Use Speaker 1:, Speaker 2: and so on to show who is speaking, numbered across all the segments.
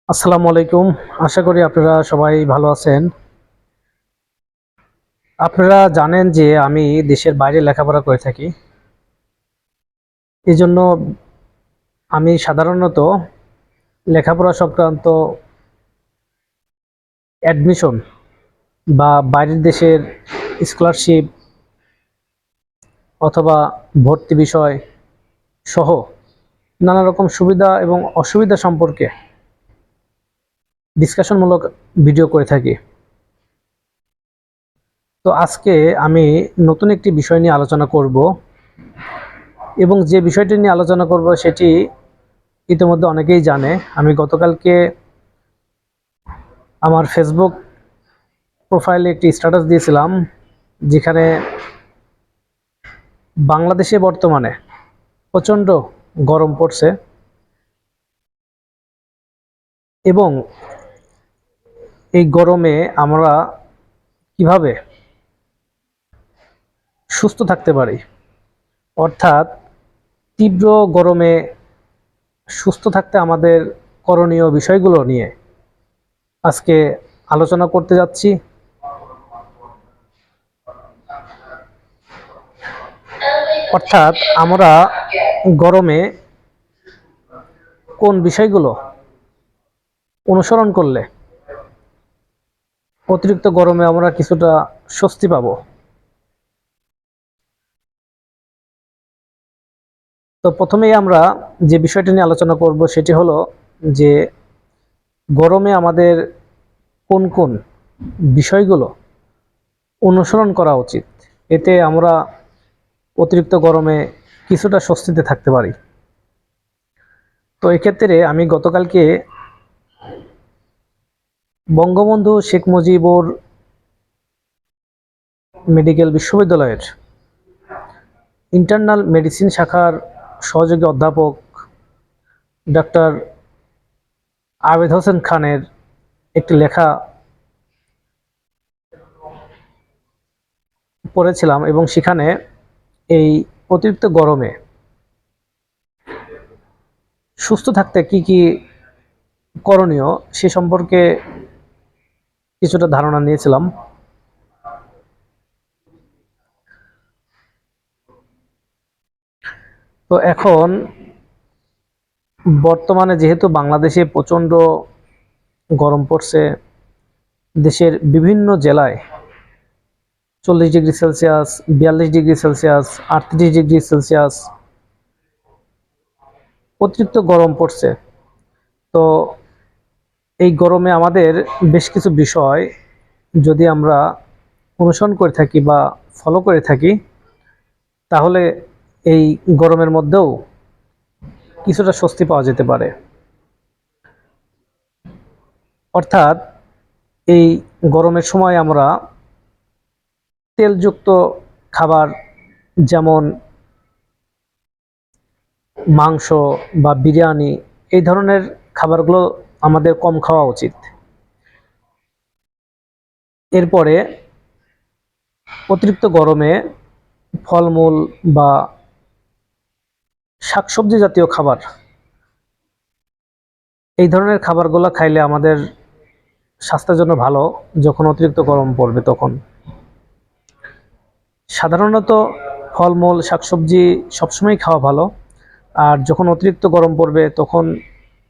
Speaker 1: আসসালামু আলাইকুম। আশা করি আপনারা সবাই ভালো আছেন। আপনারা জানেন যে আমি দেশের বাইরে লেখাপড়া করে থাকি। এজন্য আমি সাধারণত লেখাপড়া সংক্রান্ত অ্যাডমিশন বা বাইরের দেশের স্কলারশিপ অথবা ভর্তি বিষয় সহ নানা রকম সুবিধা এবং অসুবিধা সম্পর্কে ডিসকাশনমূলক ভিডিও করে থাকি। তো আজকে আমি নতুন একটি বিষয় নিয়ে আলোচনা করব এবং যে বিষয়টি নিয়ে আলোচনা করব সেটি ইতিমধ্যে অনেকেই জানে। আমি গতকালকে আমার ফেসবুক প্রোফাইলে একটি স্ট্যাটাস দিয়েছিলাম, যেখানে বাংলাদেশে বর্তমানে প্রচণ্ড গরম পড়ছে এবং এই গরমে আমরা কিভাবে সুস্থ থাকতে পারি, অর্থাৎ তীব্র গরমে সুস্থ থাকতে আমাদের করণীয় বিষয়গুলো নিয়ে আজকে আলোচনা করতে যাচ্ছি। অর্থাৎ আমরা গরমে কোন বিষয়গুলো অনুসরণ করলে অতিরিক্ত গরমে আমরা কিছুটা স্বস্তি পাবো। তো প্রথমেই আমরা যে বিষয়টি নিয়ে আলোচনা করব সেটি হলো যে গরমে আমাদের কোন কোন বিষয়গুলো অনুসরণ করা উচিত, এতে আমরা অতিরিক্ত গরমে কিছুটা স্বস্তিতে থাকতে পারি। তো এক্ষেত্রে আমি গতকালকে বঙ্গবন্ধু শেখ মুজিবুর মেডিকেল বিশ্ববিদ্যালয়ের ইন্টারনাল মেডিসিন শাখার সহযোগী অধ্যাপক ডক্টর আবেদ হোসেন খানের একটি লেখা পড়েছিলাম এবং সেখানে এই অতিরিক্ত গরমে সুস্থ থাকতে কি কি করণীয় সে সম্পর্কে কিছুটা ধারণা নিয়েছিলাম। তো এখন বর্তমানে যেহেতু বাংলাদেশে প্রচণ্ড গরম পড়ছে, দেশের বিভিন্ন জেলায় 40 degree Celsius, 42 degree Celsius, 38 degree Celsius অতিরিক্ত গরম পড়ছে। তো এই গরমে আমাদের বেশ কিছু বিষয় যদি আমরা অনুসরণ করে থাকি বা ফলো করে থাকি, তাহলে এই গরমের মধ্যেও কিছুটা স্বস্তি পাওয়া যেতে পারে। অর্থাৎ এই গরমের সময় আমরা তেলযুক্ত খাবার, যেমন মাংস বা বিরিয়ানি, এই ধরনের খাবারগুলো আমাদের কম খাওয়া উচিত। এরপরে অতিরিক্ত গরমে ফলমূল বা শাকসবজি জাতীয় খাবার, এই ধরনের খাবারগুলো খাইলে আমাদের স্বাস্থ্যের জন্য ভালো। যখন অতিরিক্ত গরম পড়বে তখন সাধারণত ফলমূল শাকসবজি সবসময় খাওয়া ভালো, আর যখন অতিরিক্ত গরম পড়বে তখন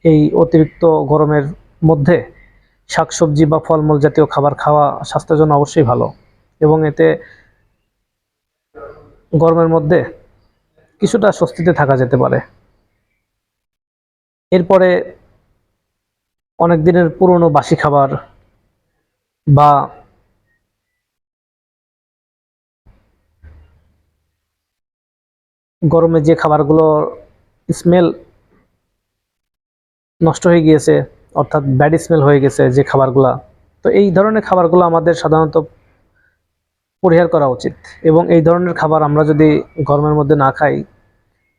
Speaker 1: এই অতিরিক্ত গরমের মধ্যে শাকসবজি বা ফলমূল জাতীয় খাবার খাওয়া স্বাস্থ্যের জন্য অবশ্যই ভালো, এবং এতে গরমের মধ্যে কিছুটা স্বস্তিতে থাকা যেতে পারে। এরপরে অনেক দিনের পুরনো বাসি খাবার বা গরমে যে খাবারগুলো স্মেল নষ্ট হয়ে গিয়েছে, অর্থাৎ ব্যাড স্মেল হয়ে গেছে যে খাবারগুলা, তো এই ধরনের খাবারগুলো আমাদের সাধারণত পরিহার করা উচিত। এবং এই ধরনের খাবার আমরা যদি গরমের মধ্যে না খাই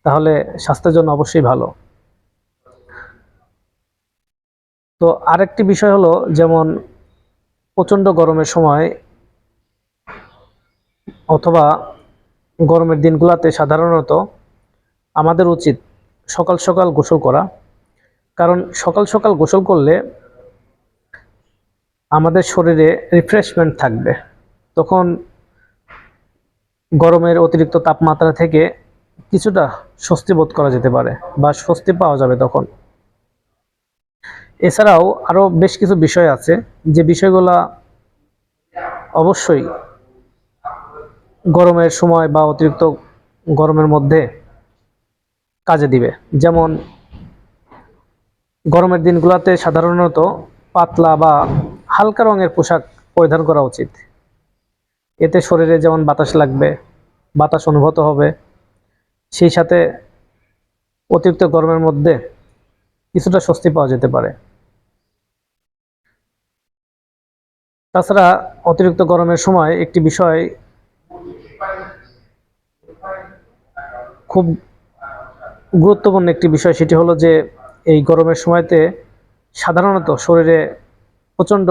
Speaker 1: তাহলে স্বাস্থ্যের জন্য অবশ্যই ভালো। তো আরেকটি বিষয় হলো, যেমন প্রচণ্ড গরমের সময় অথবা গরমের দিনগুলোতে সাধারণত আমাদের উচিত সকাল সকাল গোসল করা, কারণ সকাল সকাল গোসল করলে আমাদের শরীরে রিফ্রেশমেন্ট থাকবে, তখন গরমের অতিরিক্ত তাপমাত্রা থেকে কিছুটা স্বস্তি বোধ করা যেতে পারে বা স্বস্তি পাওয়া যাবে তখন। এছাড়াও আরও বেশ কিছু বিষয় আছে যে বিষয়গুলো অবশ্যই গরমের সময় বা অতিরিক্ত গরমের মধ্যে কাজে দিবে। যেমন গরমের দিনগুলোতে সাধারণত পাতলা বা হালকা রঙের পোশাক পরিধান করা উচিত। এতে শরীরে যেমন বাতাস লাগবে, বাতাস অনুভূত হবে, সেই সাথে অতিরিক্ত গরমের মধ্যে কিছুটা স্বস্তি পাওয়া যেতে পারে। তাছাড়া অতিরিক্ত গরমের সময় একটি বিষয় খুব গুরুত্বপূর্ণ একটি বিষয়, সেটি হলো যে এই গরমের সময়তে সাধারণত শরীরে প্রচণ্ড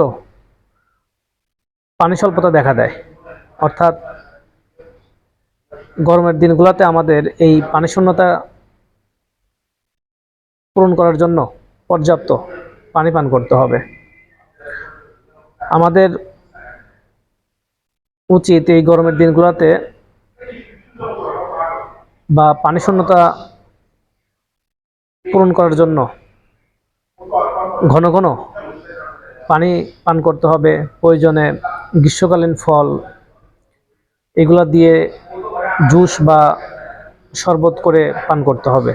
Speaker 1: পানি স্বল্পতা দেখা দেয়। অর্থাৎ গরমের দিনগুলোতে আমাদের এই পানি শূন্যতা পূরণ করার জন্য পর্যাপ্ত পানি পান করতে হবে। আমাদের উচিত এই গরমের দিনগুলোতে বা পানি শূন্যতা পূরণ করার জন্য ঘন ঘন পানি পান করতে হবে। প্রয়োজনে গ্রীষ্মকালীন ফল এগুলা দিয়ে জুস বা শরবত করে পান করতে হবে।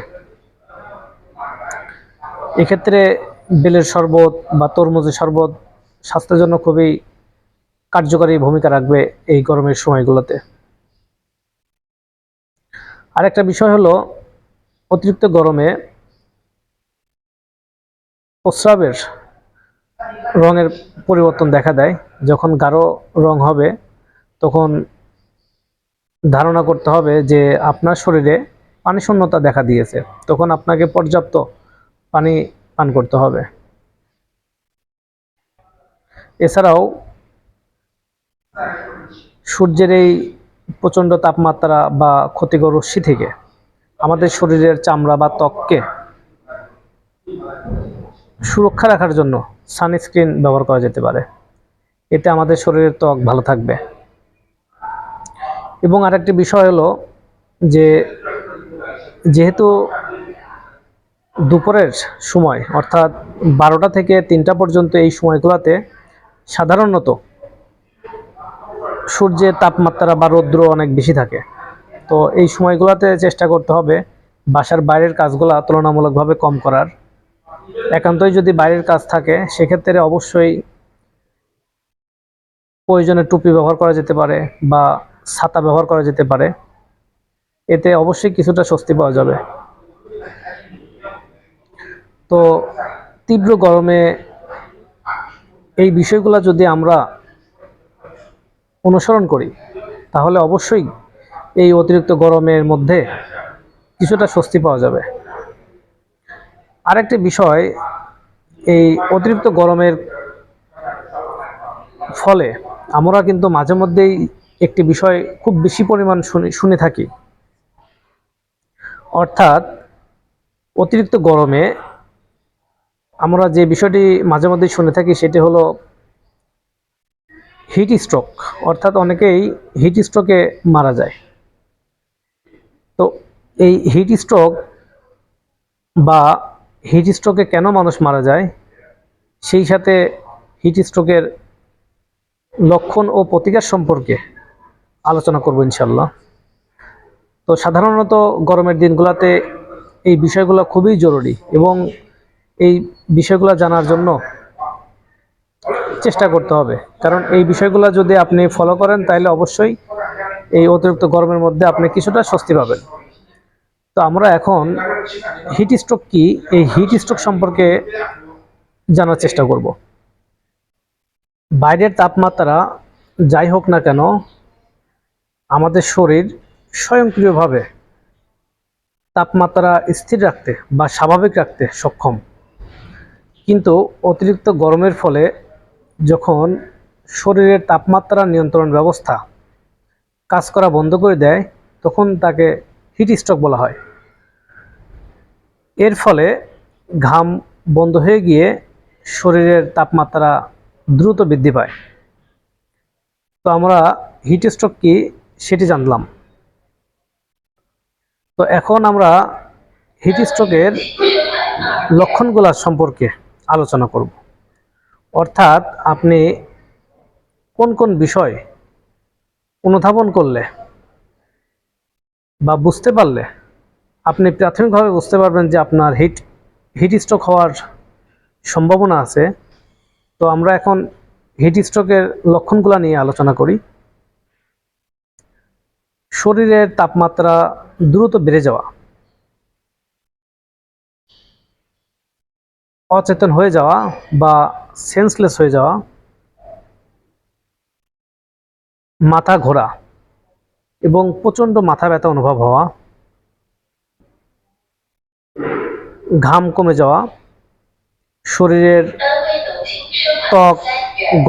Speaker 1: এক্ষেত্রে বেলের শরবত বা তরমুজের শরবত স্বাস্থ্যের জন্য খুবই কার্যকরী ভূমিকা রাখবে এই গরমের সময়গুলোতে। আরেকটা বিষয় হলো অতিরিক্ত গরমে প্রস্রাবের রঙের পরিবর্তন দেখা দেয়। যখন গাঢ় রং হবে তখন ধারণা করতে হবে যে আপনার শরীরে পানি শূন্যতা দেখা দিয়েছে, তখন আপনাকে পর্যাপ্ত পানি পান করতে হবে। এছাড়াও সূর্যের এই প্রচণ্ড তাপমাত্রা বা ক্ষতিকর রশ্মি থেকে আমাদের শরীরের চামড়া বা ত্বককে সুরক্ষা রাখার জন্য সানস্ক্রিন ব্যবহার করা যেতে পারে। এতে আমাদের শরীরের ত্বক ভালো থাকবে। এবং আরেকটি বিষয় হলো যে যেহেতু দুপুরের সময় অর্থাৎ 12টা থেকে 3টা পর্যন্ত এই সময়গুলোতে সাধারণত সূর্যের তাপমাত্রা বা রৌদ্র অনেক বেশি থাকে, তো এই সময়গুলোতে চেষ্টা করতে হবে বাসার বাইরের কাজগুলো তুলনামূলকভাবে কম করার। একান্তই যদি বাইরের কাজ থাকে সেক্ষেত্রে অবশ্যই প্রয়োজনে টুপি ব্যবহার করা যেতে পারে বা ছাতা ব্যবহার করা যেতে পারে। এতে অবশ্যই কিছুটা স্বস্তি পাওয়া যাবে। তো তীব্র গরমে এই বিষয়গুলো যদি আমরা অনুসরণ করি তাহলে অবশ্যই এই অতিরিক্ত গরমের মধ্যে কিছুটা স্বস্তি পাওয়া যাবে। আরেকটি বিষয়, এই অতিরিক্ত গরমের ফলে আমরা কিন্তু মাঝে মধ্যেই একটি বিষয় খুব বেশি পরিমাণ শুনে থাকি। অর্থাৎ অতিরিক্ত গরমে আমরা যে বিষয়টি মাঝে মধ্যেই শুনে থাকি সেটি হলো হিট স্ট্রোক। অর্থাৎ অনেকেই হিট স্ট্রোকে মারা যায়। তো এই হিট স্ট্রোক বা হিট স্ট্রোকে কেন মানুষ মারা যায়, সেই সাথে হিট স্ট্রোকের লক্ষণ ও প্রতিকার সম্পর্কে আলোচনা করব ইনশাল্লাহ। তো সাধারণত গরমের দিনগুলোতে এই বিষয়গুলো খুবই জরুরি এবং এই বিষয়গুলো জানার জন্য চেষ্টা করতে হবে, কারণ এই বিষয়গুলো যদি আপনি ফলো করেন তাহলে অবশ্যই এই অতিরিক্ত গরমের মধ্যে আপনি কিছুটা স্বস্তি পাবেন। তো আমরা এখন হিট স্ট্রোক কি, এই হিট স্ট্রোক সম্পর্কে জানার চেষ্টা করব। বাইরের তাপমাত্রা যাই হোক না কেন আমাদের শরীর স্বয়ংক্রিয়ভাবে তাপমাত্রা স্থির রাখতে বা স্বাভাবিক রাখতে সক্ষম। কিন্তু অতিরিক্ত গরমের ফলে যখন শরীরের তাপমাত্রা নিয়ন্ত্রণ ব্যবস্থা কাজ করা বন্ধ করে দেয় তখন তাকে হিট স্ট্রোক বলা হয়। এর ফলে ঘাম বন্ধ হয়ে গিয়ে শরীরের তাপমাত্রা দ্রুত বৃদ্ধি পায়। তো আমরা হিট স্ট্রোক কি সেটি জানলাম। তো এখন আমরা হিট স্ট্রোকের লক্ষণগুলো সম্পর্কে আলোচনা করব। অর্থাৎ আপনি কোন কোন বিষয় অনুধাবন করলে বা বুঝতে পারলে আপনি প্রাথমিকভাবে বুঝতে পারবেন যে আপনার হিট স্ট্রোক হওয়ার সম্ভাবনা আছে। তো আমরা এখন হিট স্ট্রোকের লক্ষণগুলো নিয়ে আলোচনা করি। শরীরের তাপমাত্রা দ্রুত বেড়ে যাওয়া, অচেতন হয়ে যাওয়া বা সেন্সলেস হয়ে যাওয়া, মাথা ঘোরা এবং প্রচণ্ড মাথা ব্যথা অনুভব হওয়া, ঘাম কমে যাওয়া, শরীরের ত্বক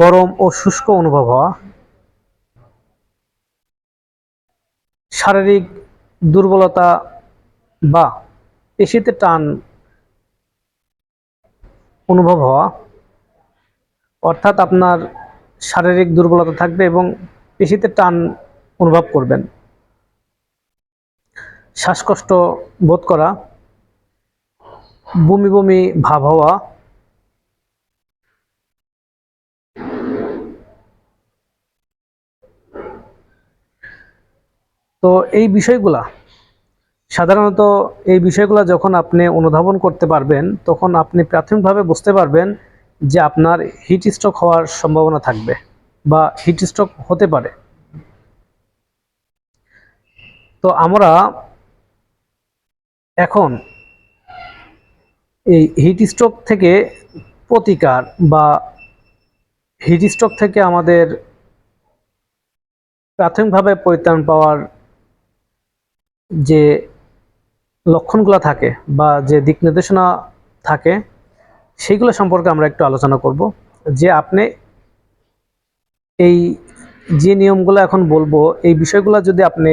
Speaker 1: গরম ও শুষ্ক অনুভব হওয়া, শারীরিক দুর্বলতা বা পেশিতে টান অনুভব হওয়া, অর্থাৎ আপনার শারীরিক দুর্বলতা থাকবে এবং পেশিতে টান অনুভব করবেন, শ্বাসকষ্ট বোধ করা, বমি বমি ভাব হওয়া, তো এই বিষয়গুলা সাধারণত যখন আপনি অনুধাবন করতে পারবেন তখন আপনি প্রাথমিকভাবে বুঝতে পারবেন যে আপনার হিট স্ট্রোক হওয়ার সম্ভাবনা থাকবে বা হিট স্ট্রোক হতে পারে। তো আমরা এখন এই হিট স্ট্রোক থেকে প্রতিকার বা হিট স্ট্রোক থেকে আমাদের প্রাথমিকভাবে পরিত্রাণ পাওয়ার যে লক্ষণগুলো থাকে বা যে দিক নির্দেশনা থাকে সেইগুলো সম্পর্কে আমরা একটু আলোচনা করব। যে আপনি এই যে নিয়মগুলো এখন বলবো এই বিষয়গুলো যদি আপনি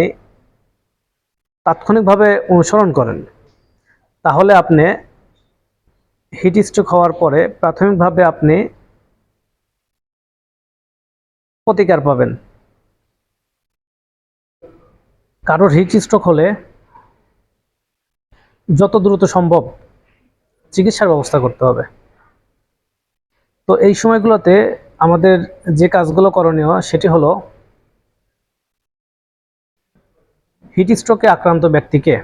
Speaker 1: তাৎক্ষণিকভাবে অনুসরণ করেন তাহলে আপনি হিট স্ট্রোক হওয়ার পরে প্রাথমিকভাবে আপনি প্রতিকার পাবেন। কারোর হিট স্ট্রোক হলে যত দ্রুত সম্ভব চিকিৎসার ব্যবস্থা করতে হবে। তো এই সময়গুলোতে আমাদের যে কাজগুলো করণীয় সেটি হলো হিট স্ট্রোকে আক্রান্ত ব্যক্তিকে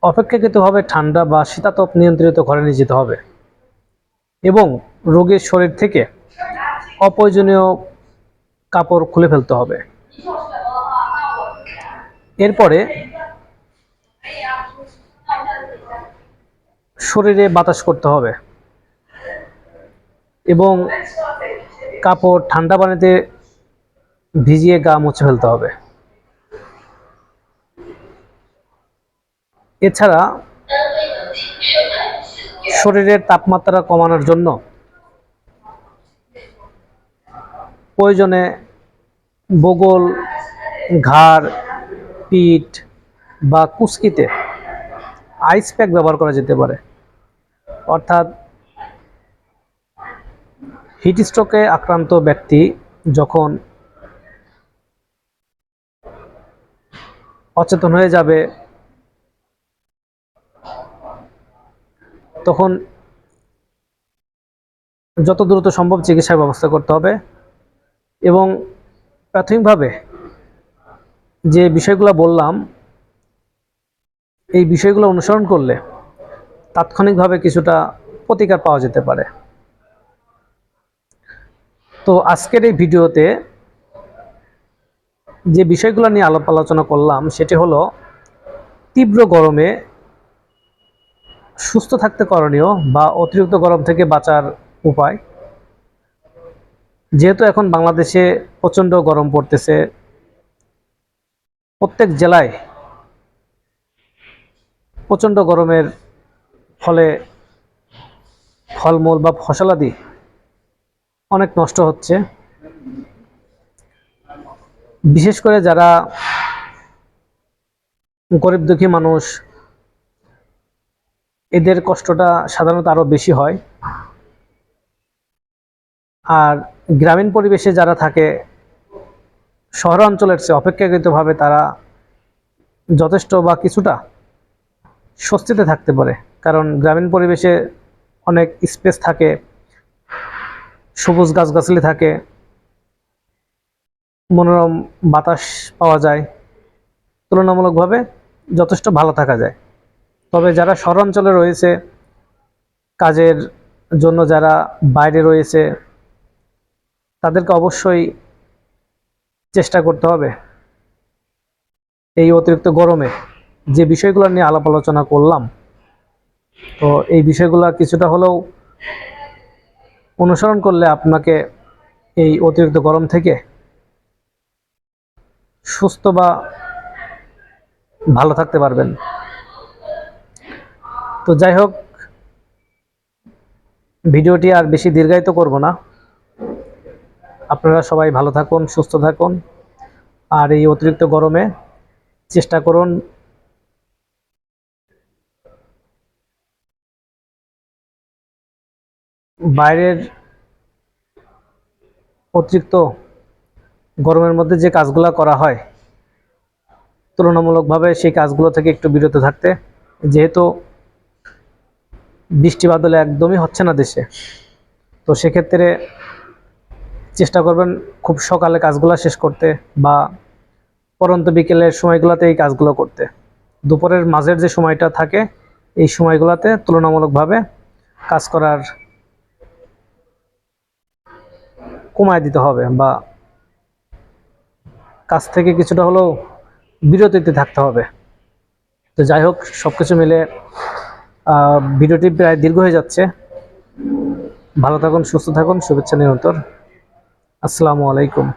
Speaker 1: অপেক্ষাকৃতভাবে ঠান্ডা বা শীতাতপ নিয়ন্ত্রিত ঘরে নিয়ে যেতে হবে এবং রোগীর শরীর থেকে অপ্রয়োজনীয় কাপড় খুলে ফেলতে হবে। এরপরে শরীরে বাতাস করতে হবে এবং কাপড় ঠান্ডা পানিতে ভিজিয়ে গা মুছে ফেলতে হবে। এছাড়া শরীরের তাপমাত্রা কমানোর জন্য প্রয়োজনে বগল, ঘাড়, পিঠ বা কুচকিতে আইস প্যাক ব্যবহার করা যেতে পারে। অর্থাৎ হিট স্ট্রোকে আক্রান্ত ব্যক্তি যখন অচেতন হয়ে যাবে তখন যত দ্রুত সম্ভব চিকিৎসার ব্যবস্থা করতে হবে এবং প্রাথমিকভাবে যে বিষয়গুলো বললাম এই বিষয়গুলো অনুসরণ করলে তাৎক্ষণিকভাবে কিছুটা প্রতিকার পাওয়া যেতে পারে। তো আজকের এই ভিডিওতে যে বিষয়গুলো নিয়ে আলোচনা করলাম সেটি হলো তীব্র গরমে সুস্থ থাকতে করণীয় বা অতিরিক্ত গরম থেকে বাঁচার উপায়। যেহেতু এখন বাংলাদেশে প্রচণ্ড গরম পড়তেছে, প্রত্যেক জেলায় প্রচণ্ড গরমের ফলে ফলমূল বা ফসলাদি অনেক নষ্ট হচ্ছে। বিশেষ করে যারা গরিব দুঃখী মানুষ এদের কষ্টটা সাধারণত আরো বেশি হয়। আর গ্রামীণ পরিবেশে যারা থাকে শহরাঞ্চলের চেয়ে অপেক্ষাকৃতভাবে তারা যথেষ্ট বা কিছুটা স্বস্তিতে থাকতে পারে, কারণ গ্রামীণ পরিবেশে অনেক স্পেস থাকে, সবুজ গাছগাছালি থাকে, মনোরম বাতাস পাওয়া যায়, তুলনামূলকভাবে যথেষ্ট ভালো থাকা যায়। তবে যারা শহরাঞ্চলে রয়েছে, কাজের জন্য যারা বাইরে রয়েছে, তাদেরকে অবশ্যই চেষ্টা করতে হবে এই অতিরিক্ত গরমে যে বিষয়গুলো নিয়ে আলাপ আলোচনা করলাম, তো এই বিষয়গুলো কিছুটা হলেও অনুসরণ করলে আপনাকে এই অতিরিক্ত গরম থেকে সুস্থ বা ভালো থাকতে পারবেন। তো যাই হোক, ভিডিওটি আর বেশি দীর্ঘায়িত করব না। আপনারা সবাই ভালো থাকুন, সুস্থ থাকুন, আর এই অতিরিক্ত গরমে চেষ্টা করুন বাইরের অতিরিক্ত গরমের মধ্যে যে কাজগুলো করা হয় তুলনামূলকভাবে সেই কাজগুলো থেকে একটু বিরত থাকতে, যেহেতু বৃষ্টি বাদলে একদমই হচ্ছে না দেশে, তো সেক্ষেত্রে চেষ্টা করবেন খুব সকালে কাজগুলো শেষ করতে বা পরন্ত বিকেলের সময়গুলোতে এই কাজগুলো করতে। দুপুরের মাঝের যে সময়টা থাকে এই সময়গুলোতে তুলনামূলকভাবে কাজ করার কমায় দিতে হবে বা কাজ থেকে কিছুটা হলেও বিরতিতে থাকতে হবে। তো যাই হোক, সবকিছু মিলে ভিডিওটি প্রায় দীর্ঘ হয়ে যাচ্ছে। ভালো থাকুন, সুস্থ থাকুন, শুভেচ্ছা নিরন্তর। আসসালামু আলাইকুম।